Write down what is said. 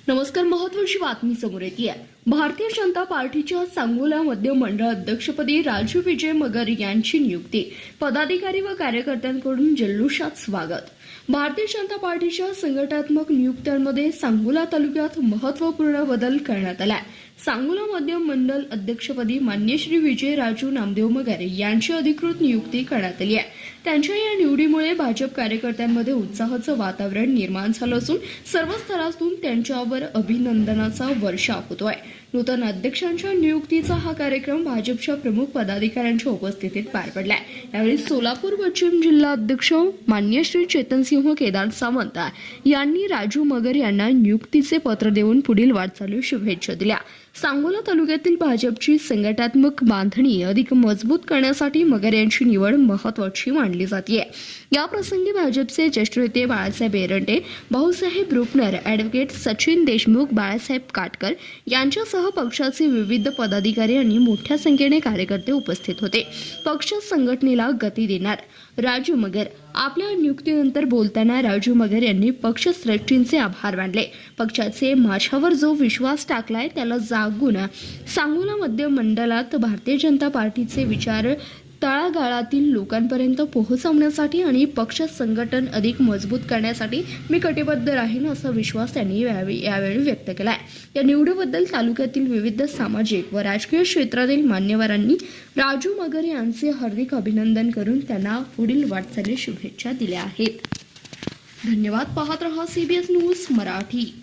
नमस्कार. महत्त्वाची बातमी समोर येते. भारतीय जनता पार्टीच्या सांगोला मध्य मंडळ अध्यक्षपदी राजू विजय मगर यांची नियुक्ती. पदाधिकारी व कार्यकर्त्यांकडून जल्लोषात स्वागत. भारतीय जनता पार्टीच्या संघटनात्मक नियुक्त्यांमध्ये सांगोला तालुक्यात महत्त्वपूर्ण बदल करण्यात आला. सांगोला मध्य मंडळ अध्यक्षपदी मान्य श्री विजय राजू नामदेव मगर यांची अधिकृत नियुक्ती करण्यात आली आहे. त्यांच्या या निवडीमुळे भाजप कार्यकर्त्यांमध्ये उत्साहाचं वातावरण निर्माण झालं असून सर्व स्तरातून त्यांच्यावर अभिनंदनाचा वर्षाव होतोय. नूतन अध्यक्षांच्या नियुक्तीचा हा कार्यक्रम भाजपच्या प्रमुख पदाधिकाऱ्यांच्या उपस्थितीत पार पडलाय. यावेळी सोलापूर पश्चिम जिल्हा अध्यक्ष मान्य श्री चेतनसिंह केदार सावंत यांनी राजू मगर यांना नियुक्तीचे पत्र देऊन पुढील वाटचालीस शुभेच्छा दिल्या. सांगोला तालुक्यातील भाजपची संघटनात्मक बांधणी अधिक मजबूत करण्यासाठी मगर यांची निवड महत्त्वाची मानली जाते. या प्रसंगी भाजपचे ज्येष्ठ नेते बाळासाहेब एरंडे, भाऊसाहेब रुपनर, ॲडव्होकेट सचिन देशमुख, बाळासाहेब काटकर यांच्यासह पक्षाचे विविध पदाधिकारी आणि मोठ्या संख्येने कार्यकर्ते उपस्थित होते. पक्ष संघटनेला गती देणार राजू मगर. आपल्या नियुक्तीनंतर बोलताना राजू मगर यांनी पक्षश्रेष्ठींचे आभार मानले. पक्षाचे माझ्यावर जो विश्वास टाकलाय त्याला जागून सांगोला मध्य मंडळात भारतीय जनता पार्टीचे विचार तळागाळातील लोकांपर्यंत पोहोचवण्यासाठी आणि पक्ष संघटन अधिक मजबूत करण्यासाठी मी कटिबद्ध राहीन असा विश्वास त्यांनी यावेळी व्यक्त केला. या निवडीबद्दल तालुक्यातील विविध सामाजिक व राजकीय क्षेत्रातील मान्यवरांनी राजू मगर यांचे हार्दिक अभिनंदन करून त्यांना पुढील वाटचालीस शुभेच्छा दिल्या आहेत. धन्यवाद. पाहत रहा CBS न्यूज मराठी.